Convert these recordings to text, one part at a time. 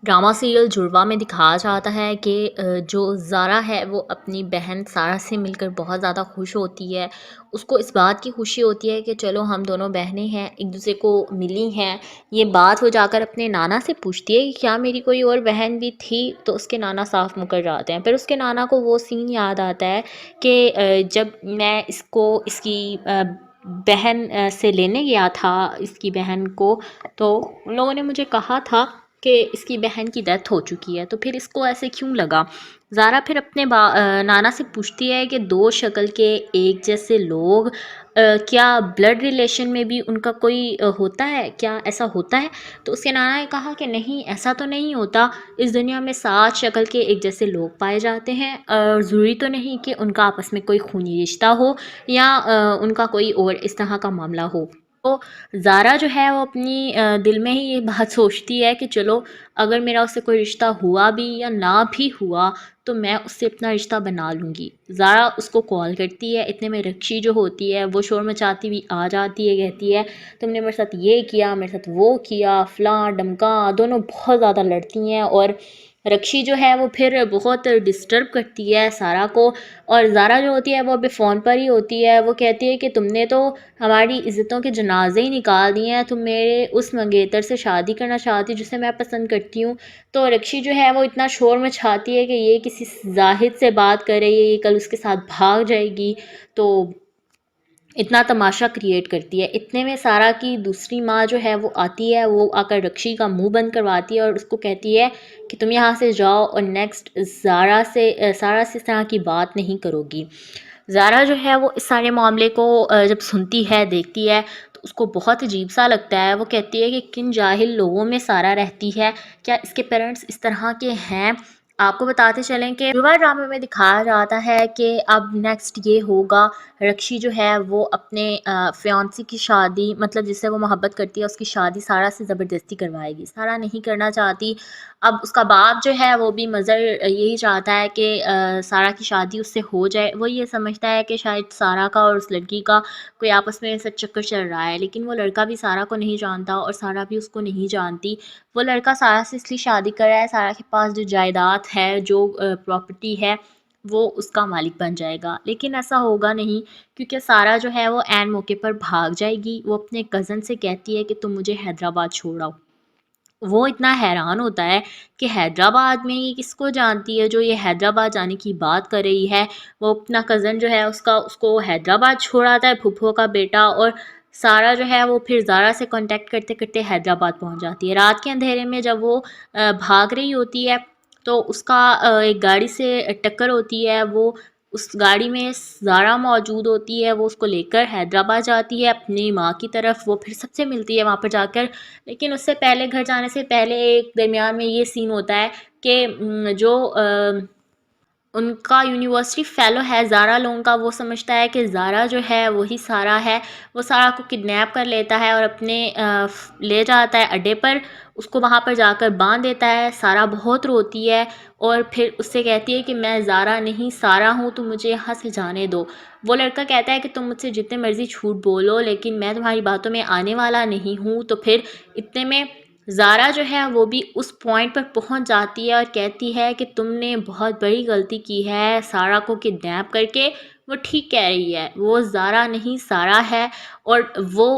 Drama serial جڑواں میں دکھایا جاتا ہے کہ جو زارا ہے وہ اپنی بہن سارہ سے مل کر بہت زیادہ خوش ہوتی ہے۔ اس کو اس بات کی خوشی ہوتی ہے کہ چلو ہم دونوں بہنیں ہیں، ایک دوسرے کو ملی ہیں۔ یہ بات وہ جا کر اپنے نانا سے پوچھتی ہے کہ کیا میری کوئی اور بہن بھی تھی، تو اس کے نانا صاف مکر جاتے ہیں۔ پھر اس کے نانا کو وہ سین یاد آتا ہے کہ جب میں اس کو اس کی بہن سے لینے گیا تھا اس کی بہن کو، تو ان لوگوں نے مجھے کہا تھا کہ اس کی بہن کی ڈیتھ ہو چکی ہے، تو پھر اس کو ایسے کیوں لگا۔ زارا پھر اپنے نانا سے پوچھتی ہے کہ دو شکل کے ایک جیسے لوگ کیا بلڈ ریلیشن میں بھی ان کا کوئی ہوتا ہے، کیا ایسا ہوتا ہے؟ تو اس کے نانا نے کہا کہ نہیں، ایسا تو نہیں ہوتا، اس دنیا میں 7 شکل کے ایک جیسے لوگ پائے جاتے ہیں، اور ضروری تو نہیں کہ ان کا آپس میں کوئی خونی رشتہ ہو یا ان کا کوئی اور اس طرح کا معاملہ ہو۔ تو زارا جو ہے وہ اپنی دل میں ہی یہ بات سوچتی ہے کہ چلو اگر میرا اس سے کوئی رشتہ ہوا بھی یا نہ بھی ہوا تو میں اس سے اپنا رشتہ بنا لوں گی۔ زارا اس کو کال کرتی ہے، اتنے میں رکشی جو ہوتی ہے وہ شور مچاتی ہوئی آ جاتی ہے، کہتی ہے تم نے میرے ساتھ یہ کیا، میرے ساتھ وہ کیا، فلاں ڈمکاں، دونوں بہت زیادہ لڑتی ہیں۔ اور رکشی جو ہے وہ پھر بہت ڈسٹرب کرتی ہے سارا کو، اور زارا جو ہوتی ہے وہ ابھی فون پر ہی ہوتی ہے۔ وہ کہتی ہے کہ تم نے تو ہماری عزتوں کے جنازے ہی نکال دیے ہیں، تم میرے اس منگیتر سے شادی کرنا چاہتی جسے میں پسند کرتی ہوں۔ تو رکشی جو ہے وہ اتنا شور مچاتی ہے کہ یہ کسی زاہد سے بات کر رہی ہے، یہ کل اس کے ساتھ بھاگ جائے گی، تو اتنا تماشا کریٹ کرتی ہے۔ اتنے میں سارا کی دوسری ماں جو ہے وہ آتی ہے، وہ آ کر رکشی کا منہ بند کرواتی ہے اور اس کو کہتی ہے کہ تم یہاں سے جاؤ اور نیکسٹ سارا سے اس طرح کی بات نہیں کرو گی۔ زارا جو ہے وہ اس سارے معاملے کو جب سنتی ہے، دیکھتی ہے، تو اس کو بہت عجیب سا لگتا ہے۔ وہ کہتی ہے کہ کن جاہل لوگوں میں سارا رہتی ہے، کیا اس کے پیرنٹس اس طرح کے ہیں؟ آپ کو بتاتے چلیں کہ ریور ڈرامے میں دکھایا جاتا ہے کہ اب نیکسٹ یہ ہوگا، رکشی جو ہے وہ اپنے فیانسی کی شادی، مطلب جس سے وہ محبت کرتی ہے، اس کی شادی سارا سے زبردستی کروائے گی۔ سارا نہیں کرنا چاہتی۔ اب اس کا باپ جو ہے وہ بھی مظہر یہی چاہتا ہے کہ سارا کی شادی اس سے ہو جائے۔ وہ یہ سمجھتا ہے کہ شاید سارا کا اور اس لڑکی کا کوئی آپس میں ایسا چکر چل رہا ہے، لیکن وہ لڑکا بھی سارا کو نہیں جانتا اور سارا بھی اس کو نہیں جانتی۔ وہ لڑکا سارا سے اس لیے شادی کر رہا ہے، سارا کے پاس جو جائیداد ہے، جو پراپرٹی ہے، وہ اس کا مالک بن جائے گا، لیکن ایسا ہوگا نہیں، کیونکہ سارا جو ہے وہ عین موقع پر بھاگ جائے گی۔ وہ اپنے کزن سے کہتی ہے کہ تم مجھے حیدرآباد چھوڑ آؤ۔ وہ اتنا حیران ہوتا ہے کہ حیدرآباد میں یہ کس کو جانتی ہے جو یہ حیدرآباد جانے کی بات کر رہی ہے۔ وہ اپنا کزن جو ہے اس کو حیدرآباد چھوڑ آتا ہے، پھپھو کا بیٹا، اور سارا جو ہے وہ پھر زارا سے کانٹیکٹ کرتے کرتے حیدرآباد پہنچ جاتی ہے۔ رات کے اندھیرے میں جب وہ بھاگ رہی ہوتی ہے تو اس کا ایک گاڑی سے ٹکر ہوتی ہے۔ وہ اس گاڑی میں زارا موجود ہوتی ہے، وہ اس کو لے کر حیدرآباد جاتی ہے اپنی ماں کی طرف۔ وہ پھر سب سے ملتی ہے وہاں پر جا کر، لیکن اس سے پہلے گھر جانے سے پہلے ایک درمیان میں یہ سین ہوتا ہے کہ جو ان کا یونیورسٹی فیلو ہے زارا لونگ کا، وہ سمجھتا ہے کہ زارا جو ہے وہی سارا ہے۔ وہ سارا کو کڈنیپ کر لیتا ہے اور اپنے لے جاتا ہے اڈے پر، اس کو وہاں پر جا کر باندھ دیتا ہے۔ سارا بہت روتی ہے اور پھر اس سے کہتی ہے کہ میں زارا نہیں سارا ہوں، تم مجھے یہاں سے جانے دو۔ وہ لڑکا کہتا ہے کہ تم مجھ سے جتنے مرضی جھوٹ بولو، لیکن میں تمہاری باتوں میں آنے والا نہیں ہوں۔ تو پھر اتنے میں زارا جو ہے وہ بھی اس پوائنٹ پر پہنچ جاتی ہے اور کہتی ہے کہ تم نے بہت بڑی غلطی کی ہے سارا کو کڈنیپ کر کے۔ وہ ٹھیک کہہ رہی ہے، وہ زارا نہیں سارا ہے۔ اور وہ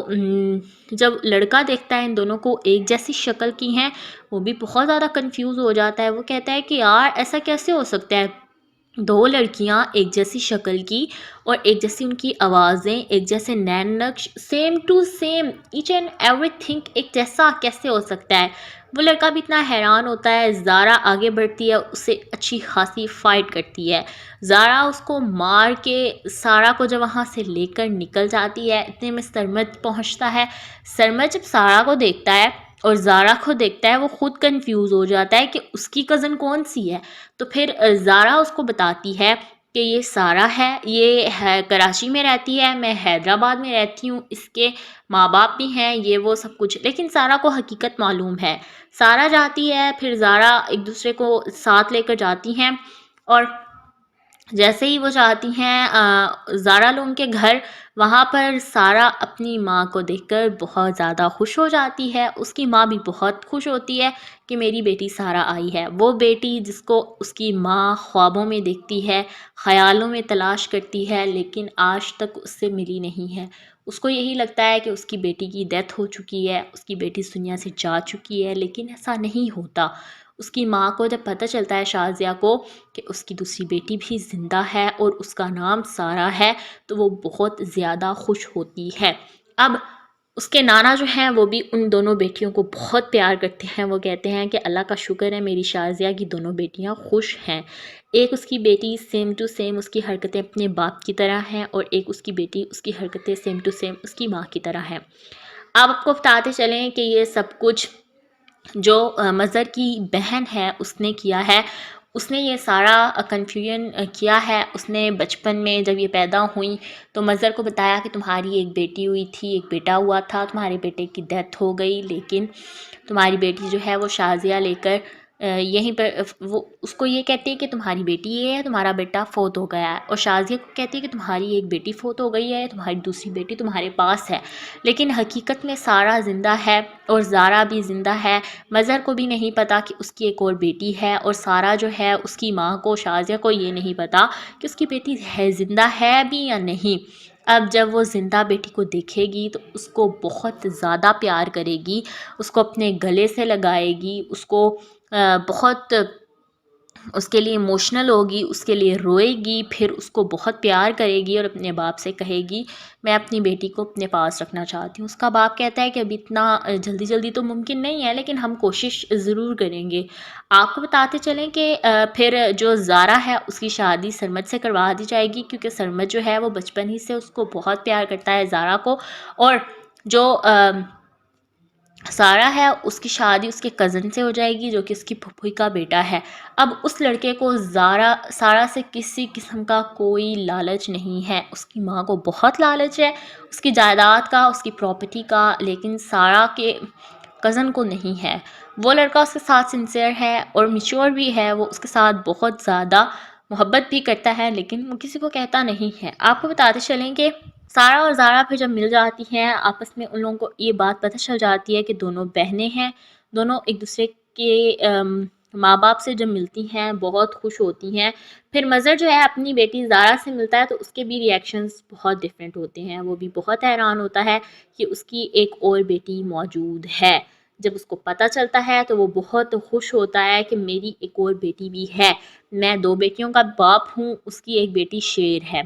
جب لڑکا دیکھتا ہے ان دونوں کو ایک جیسی شکل کی ہیں، وہ بھی بہت زیادہ کنفیوز ہو جاتا ہے۔ وہ کہتا ہے کہ یار ایسا کیسے ہو سکتا ہے، دو لڑکیاں ایک جیسی شکل کی اور ایک جیسی ان کی آوازیں، ایک جیسے نین نقش، same to same, each and everything ایک جیسا کیسے ہو سکتا ہے؟ وہ لڑکا بھی اتنا حیران ہوتا ہے۔ زارا آگے بڑھتی ہے، اسے اچھی خاصی فائٹ کرتی ہے۔ زارا اس کو مار کے سارا کو جب وہاں سے لے کر نکل جاتی ہے، اتنے میں سرمد پہنچتا ہے۔ سرمد جب سارا کو دیکھتا ہے اور زارا کو دیکھتا ہے، وہ خود کنفیوز ہو جاتا ہے کہ اس کی کزن کون سی ہے۔ تو پھر زارا اس کو بتاتی ہے کہ یہ سارا ہے، یہ کراچی میں رہتی ہے، میں حیدرآباد میں رہتی ہوں، اس کے ماں باپ بھی ہیں، یہ وہ سب کچھ۔ لیکن سارا کو حقیقت معلوم ہے۔ سارا جاتی ہے، پھر زارا ایک دوسرے کو ساتھ لے کر جاتی ہیں اور جیسے ہی وہ جاتی ہیں زارا لوگوں کے گھر، وہاں پر سارہ اپنی ماں کو دیکھ کر بہت زیادہ خوش ہو جاتی ہے۔ اس کی ماں بھی بہت خوش ہوتی ہے کہ میری بیٹی سارہ آئی ہے، وہ بیٹی جس کو اس کی ماں خوابوں میں دیکھتی ہے، خیالوں میں تلاش کرتی ہے، لیکن آج تک اس سے ملی نہیں ہے۔ اس کو یہی لگتا ہے کہ اس کی بیٹی کی ڈیتھ ہو چکی ہے، اس کی بیٹی اس دنیا سے جا چکی ہے، لیکن ایسا نہیں ہوتا۔ اس کی ماں کو جب پتہ چلتا ہے شازیہ کو کہ اس کی دوسری بیٹی بھی زندہ ہے اور اس کا نام سارہ ہے، تو وہ بہت زیادہ خوش ہوتی ہے۔ اب اس کے نانا جو ہیں وہ بھی ان دونوں بیٹیوں کو بہت پیار کرتے ہیں۔ وہ کہتے ہیں کہ اللہ کا شکر ہے میری شازیہ کی دونوں بیٹیاں خوش ہیں۔ ایک اس کی بیٹی سیم ٹو سیم اس کی حرکتیں اپنے باپ کی طرح ہیں، اور ایک اس کی بیٹی اس کی حرکتیں سیم ٹو سیم اس کی ماں کی طرح ہیں۔ اب آپ کو بتاتے چلیں کہ یہ سب کچھ جو مظہر کی بہن ہے اس نے کیا ہے۔ اس نے یہ سارا کنفیوژن کیا ہے۔ اس نے بچپن میں جب یہ پیدا ہوئیں تو مظہر کو بتایا کہ تمہاری ایک بیٹی ہوئی تھی، ایک بیٹا ہوا تھا، تمہارے بیٹے کی ڈیتھ ہو گئی، لیکن تمہاری بیٹی جو ہے وہ شازیہ لے کر یہیں پر وہ اس کو یہ کہتی ہے کہ تمہاری بیٹی یہ ہے، تمہارا بیٹا فوت ہو گیا ہے، اور شازیہ کو کہتی ہے کہ تمہاری ایک بیٹی فوت ہو گئی ہے، تمہاری دوسری بیٹی تمہارے پاس ہے۔ لیکن حقیقت میں سارہ زندہ ہے اور زارا بھی زندہ ہے۔ مظہر کو بھی نہیں پتا کہ اس کی ایک اور بیٹی ہے، اور سارہ جو ہے اس کی ماں کو شازیہ کو یہ نہیں پتا کہ اس کی بیٹی ہے زندہ ہے بھی یا نہیں۔ اب جب وہ زندہ بیٹی کو دیکھے گی تو اس کو بہت زیادہ پیار کرے گی، اس کو اپنے گلے سے لگائے گی، اس کو بہت اس کے لیے ایموشنل ہوگی، اس کے لیے روئے گی، پھر اس کو بہت پیار کرے گی اور اپنے باپ سے کہے گی میں اپنی بیٹی کو اپنے پاس رکھنا چاہتی ہوں۔ اس کا باپ کہتا ہے کہ ابھی اتنا جلدی جلدی تو ممکن نہیں ہے، لیکن ہم کوشش ضرور کریں گے۔ آپ کو بتاتے چلیں کہ پھر جو زارا ہے اس کی شادی سرمد سے کروا دی جائے گی، کیونکہ سرمد جو ہے وہ بچپن ہی سے اس کو بہت پیار کرتا ہے زارا کو، اور جو سارہ ہے اس کی شادی اس کے کزن سے ہو جائے گی جو کہ اس کی پھوپھی کا بیٹا ہے۔ اب اس لڑکے کو سارہ سے کسی قسم کا کوئی لالچ نہیں ہے۔ اس کی ماں کو بہت لالچ ہے اس کی جائیداد کا، اس کی پراپرٹی کا، لیکن سارہ کے کزن کو نہیں ہے۔ وہ لڑکا اس کے ساتھ سنسیئر ہے اور میچور بھی ہے، وہ اس کے ساتھ بہت زیادہ محبت بھی کرتا ہے، لیکن وہ کسی کو کہتا نہیں ہے۔ آپ کو بتاتے چلیں کہ سارہ اور زارا پھر جب مل جاتی ہیں آپس میں، ان لوگوں کو یہ بات پتہ چل جاتی ہے کہ دونوں بہنیں ہیں، دونوں ایک دوسرے کے ماں باپ سے جب ملتی ہیں بہت خوش ہوتی ہیں۔ پھر مظہر جو ہے اپنی بیٹی زارا سے ملتا ہے تو اس کے بھی ریئیکشنز بہت ڈیفرنٹ ہوتے ہیں، وہ بھی بہت حیران ہوتا ہے کہ اس کی ایک اور بیٹی موجود ہے۔ جب اس کو پتہ چلتا ہے تو وہ بہت خوش ہوتا ہے کہ میری ایک اور بیٹی بھی ہے، میں 2 بیٹیوں کا باپ ہوں، اس کی ایک بیٹی شیر ہے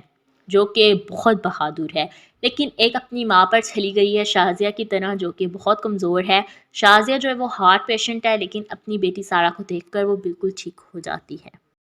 جو کہ بہت بہادر ہے، لیکن ایک اپنی ماں پر چلی گئی ہے شازیہ کی طرح جو کہ بہت کمزور ہے۔ شازیہ جو ہے وہ ہارٹ پیشنٹ ہے، لیکن اپنی بیٹی سارہ کو دیکھ کر وہ بالکل ٹھیک ہو جاتی ہے۔